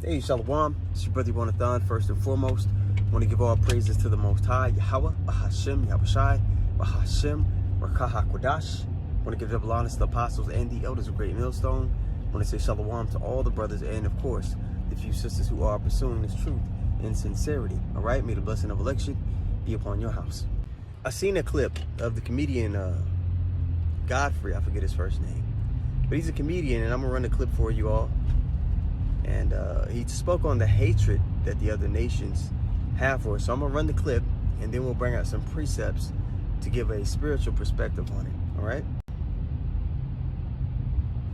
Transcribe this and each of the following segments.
Hey, Shalom. It's your brother Jonathan. First and foremost, I want to give all praises to the Most High, Yahweh, Bahashem, Yahushai, Bahashem, Rakah HaKodash. I want to give double honors to the apostles and the elders of Great Millstone. I want to say Shalom to all the brothers and, of course, the few sisters who are pursuing this truth in sincerity. All right? May the blessing of election be upon your house. I seen a clip of the comedian Godfrey. I forget his first name. But he's a comedian, and I'm going to run the clip for you all. And he spoke on the hatred that the other nations have for us. So I'm going to run the clip, and then we'll bring out some precepts to give a spiritual perspective on it. All right?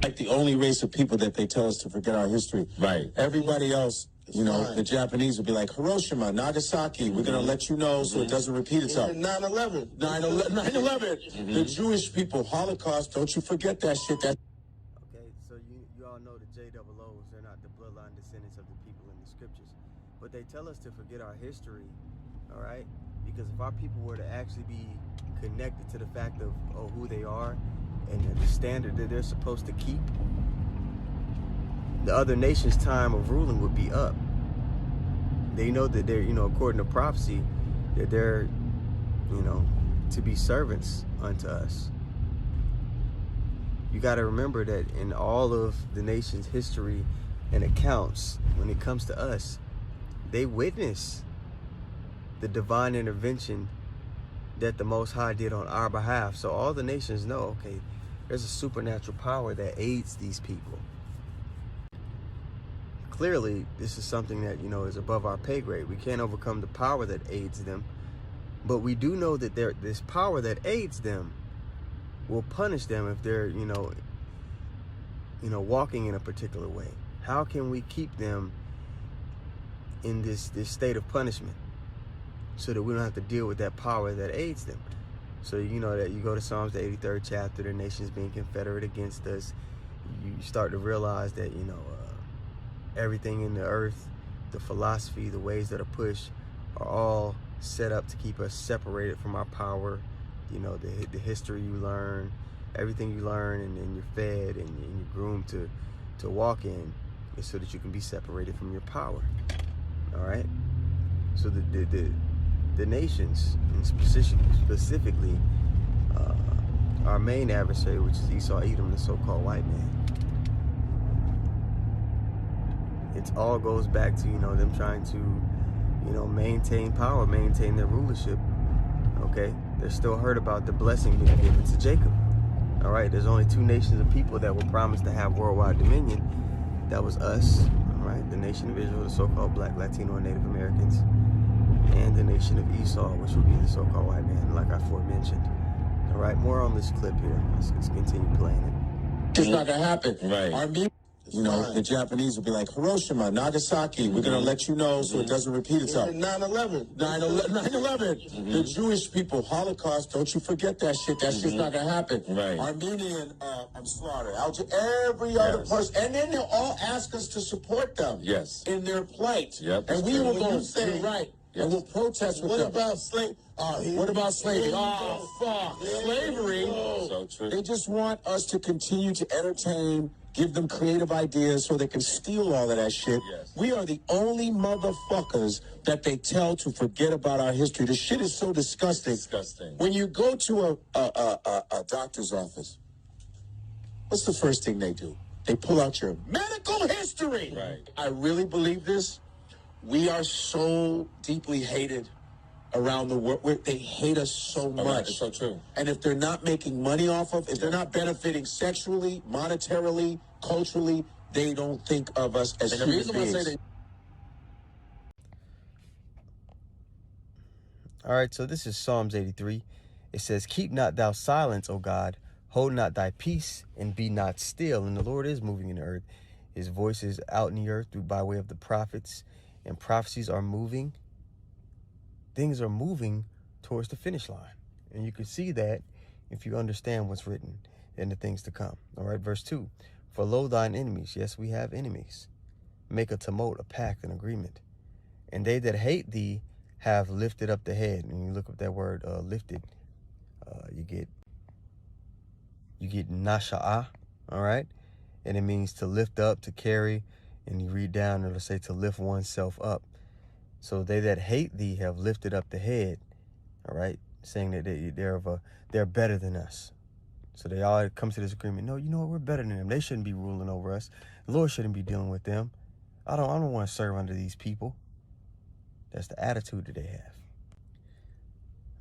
Like the only race of people that they tell us to forget our history. Right. Everybody else, you know, the Japanese would be like, Hiroshima, Nagasaki, we're going to let you know so it doesn't repeat itself. 9/11. 9/11. The Jewish people, Holocaust, don't you forget that shit. Okay, so you all know the JOOs, they're not the bloodline descendants of the people in the scriptures. But they tell us to forget our history, all right? Because if our people were to actually be connected to the fact of who they are and the standard that they're supposed to keep, the other nations' time of ruling would be up. They know that they're, according to prophecy, that they're, to be servants unto us. You got to remember that in all of the nation's history and accounts, when it comes to us, they witness the divine intervention that the Most High did on our behalf. So all the nations know, okay, there's a supernatural power that aids these people. Clearly, this is something that, is above our pay grade. We can't overcome the power that aids them. But we do know that this power that aids them will punish them if they're, walking in a particular way. How can we keep them in this state of punishment so that we don't have to deal with that power that aids them? So you know that you go to Psalms, the 83rd chapter, the nations being confederate against us. You start to realize that, everything in the earth, the philosophy, the ways that are pushed are all set up to keep us separated from our power. The history you learn, everything you learn, and then you're fed and you're groomed to walk in, is so that you can be separated from your power. All right. So the nations, and specifically, our main adversary, which is Esau, Edom, the so-called white man. It all goes back to them trying to maintain power, maintain their rulership. Okay. They're still hurt about the blessing being given to Jacob. All right, there's only two nations of people that were promised to have worldwide dominion. That was us, all right, the nation of Israel, the so-called Black, Latino, and Native Americans, and the nation of Esau, which would be the so-called white man, like I aforementioned. All right, more on this clip here. Let's continue playing it. It's not going to happen. Right. The Japanese would be like, Hiroshima, Nagasaki, we're going to let you know so it doesn't repeat itself. 9/11. 9/11. The Jewish people, Holocaust, don't you forget that shit. That shit's not going to happen. Right. Armenian slaughter, every other person. And then they'll all ask us to support them. Yes. In their plight. Yep. And we will go, you're right. Yes. And we'll protest with them. What about slavery? Oh, fuck. Slavery? So true. They just want us to continue to entertain, give them creative ideas so they can steal all of that shit. Yes. We are the only motherfuckers that they tell to forget about our history. The shit is so disgusting. When you go to a doctor's office, what's the first thing they do? They pull out your medical history. Right. I really believe this. We are so deeply hated around the world. They hate us so much. Right, it's so true. And if they're not making money off of, if they're not benefiting sexually, monetarily, culturally, they don't think of us as human beings. All right, so this is Psalms 83. It says, "Keep not thou silence, O God. Hold not thy peace, and be not still." And the Lord is moving in the earth. His voice is out in the earth by way of the prophets, and prophecies are moving. Things are moving towards the finish line. And you can see that if you understand what's written in the things to come. All right, verse 2. "For lo, thine enemies," yes, we have enemies, "make a tumult, a pact, an agreement. And they that hate thee have lifted up the head." And you look up that word, lifted, you get nasha'ah, all right? And it means to lift up, to carry, And you read down, it'll say to lift oneself up. So they that hate thee have lifted up the head. All right, saying that they're better than us. So they all come to this agreement. No, you know what? We're better than them. They shouldn't be ruling over us. The Lord shouldn't be dealing with them. I don't want to serve under these people. That's the attitude that they have.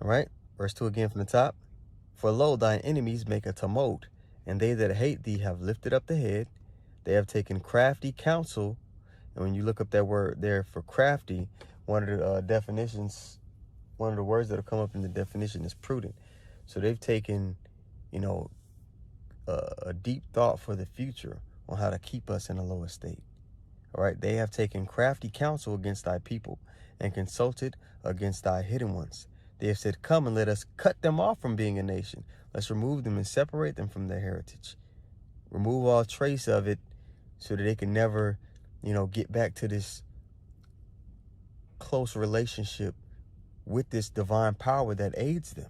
All right, verse 2 again from the top. For lo, thine enemies make a tumult, and they that hate thee have lifted up the head. They have taken crafty counsel. And when you look up that word there for crafty, one of the definitions, one of the words that'll come up in the definition is prudent. So they've taken, a deep thought for the future on how to keep us in a lower state. All right, they have taken crafty counsel against thy people and consulted against thy hidden ones. They have said, come and let us cut them off from being a nation. Let's remove them and separate them from their heritage. Remove all trace of it so that they can never, get back to this close relationship with this divine power that aids them.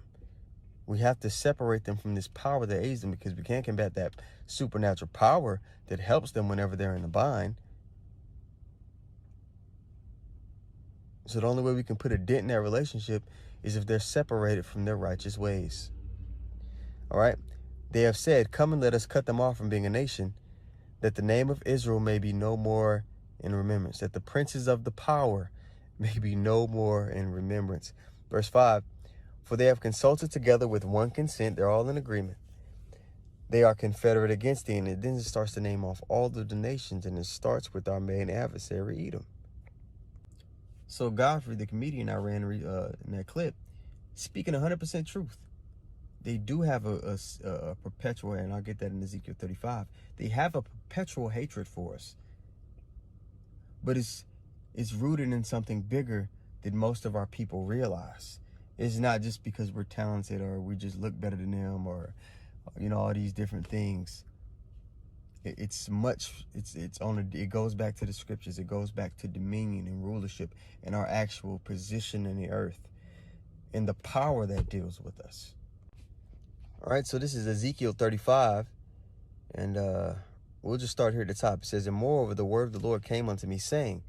We have to separate them from this power that aids them, because we can't combat that supernatural power that helps them whenever they're in a bind. So the only way we can put a dent in that relationship is if they're separated from their righteous ways. All right. They have said, come and let us cut them off from being a nation, that the name of Israel may be no more in remembrance, that the princes of the power may be no more in remembrance. Verse 5, for they have consulted together with one consent. They're all in agreement. They are confederate against thee. And it then starts to name off all of the nations, and it starts with our main adversary, Edom. So Godfrey, the comedian I ran in that clip, speaking 100% truth. They do have a perpetual, and I'll get that in Ezekiel 35. They have a perpetual hatred for us. But it's rooted in something bigger than most of our people realize. It's not just because we're talented or we just look better than them or, all these different things. It goes back to the scriptures. It goes back to dominion and rulership and our actual position in the earth and the power that deals with us. All right, so this is Ezekiel 35, and we'll just start here at the top. It says, and moreover, the word of the Lord came unto me, saying,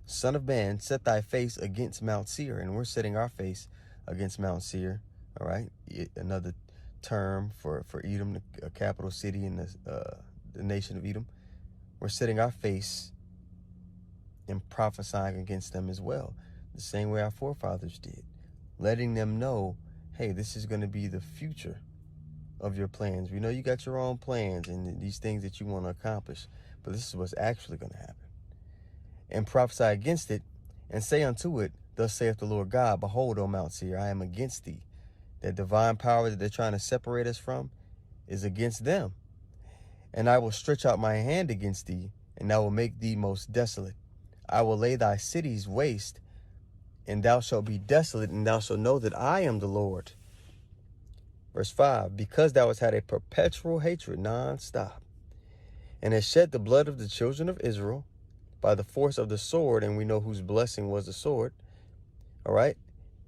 Son of man, set thy face against Mount Seir. And we're setting our face against Mount Seir, all right? Another term for Edom, a capital city in the nation of Edom. We're setting our face and prophesying against them as well, the same way our forefathers did, letting them know, hey, this is going to be the future of your plans. We know you got your own plans and these things that you want to accomplish, but this is what's actually going to happen. And prophesy against it, and say unto it, thus saith the Lord God, behold, O Mount Seir, I am against thee. That divine power that they're trying to separate us from is against them. And I will stretch out my hand against thee, and I will make thee most desolate. I will lay thy cities waste, and thou shalt be desolate, and thou shalt know that I am the Lord. Verse 5, because thou hast had a perpetual hatred non-stop, and hast shed the blood of the children of Israel by the force of the sword, and we know whose blessing was the sword, all right?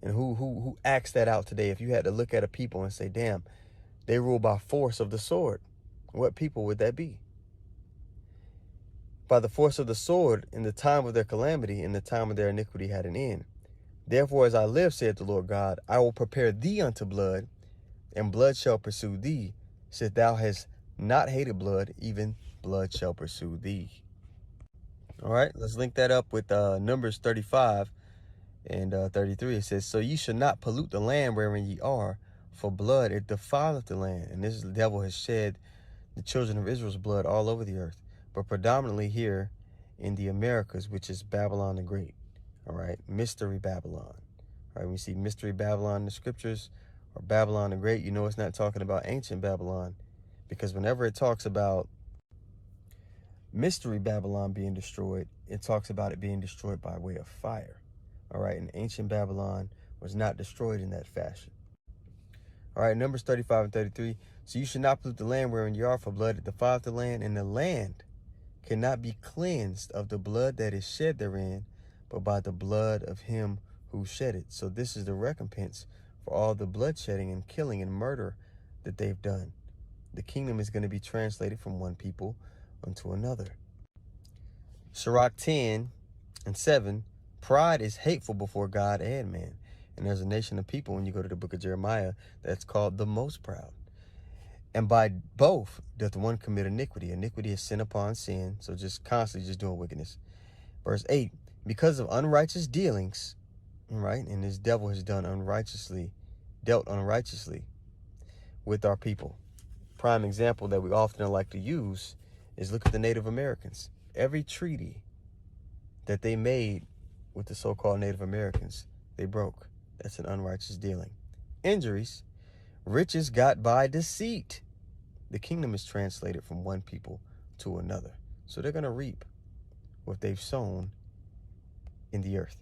And who acts that out today? If you had to look at a people and say, damn, they rule by force of the sword, what people would that be? By the force of the sword, in the time of their calamity, in the time of their iniquity had an end. Therefore, as I live, saith the Lord God, I will prepare thee unto blood, and blood shall pursue thee. Since thou hast not hated blood, even blood shall pursue thee. All right, let's link that up with Numbers 35 and 33. It says, so ye shall not pollute the land wherein ye are, for blood it defileth the land. And this devil has shed the children of Israel's blood all over the earth, but predominantly here in the Americas, which is Babylon the Great. All right, Mystery Babylon. All right, when you see Mystery Babylon in the scriptures, or Babylon the Great, you know it's not talking about ancient Babylon, because whenever it talks about Mystery Babylon being destroyed, it talks about it being destroyed by way of fire. All right, and ancient Babylon was not destroyed in that fashion. All right, Numbers 35 and 33. So you should not pollute the land wherein you are, for blood it defileth the land, and the land cannot be cleansed of the blood that is shed therein, but by the blood of him who shed it. So this is the recompense for all the bloodshedding and killing and murder that they've done. The kingdom is going to be translated from one people unto another. Sirach 10:7, pride is hateful before God and man. And there's a nation of people, when you go to the book of Jeremiah, that's called the most proud. And by both doth one commit iniquity. Iniquity is sin upon sin, so just constantly just doing wickedness. Verse 8, because of unrighteous dealings, right, and this devil has dealt unrighteously with our people. Prime example that we often like to use is look at the Native Americans. Every treaty that they made with the so-called Native Americans, they broke. That's an unrighteous dealing. Injuries, riches got by deceit. The kingdom is translated from one people to another. So they're going to reap what they've sown in the earth.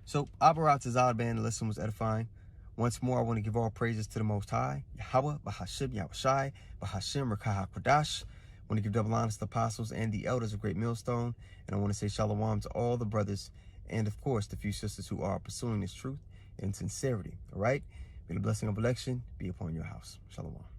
So Abarat Tazal Band, the lesson was edifying. Once more, I want to give all praises to the Most High, Yahweh, Bahashim, Yahushai, Bahashim, Rakah HaKodash. I want to give double honors to the apostles and the elders of Great Millstone. And I want to say shalom to all the brothers and, of course, the few sisters who are pursuing this truth in sincerity. All right? May the blessing of election be upon your house. Shalom.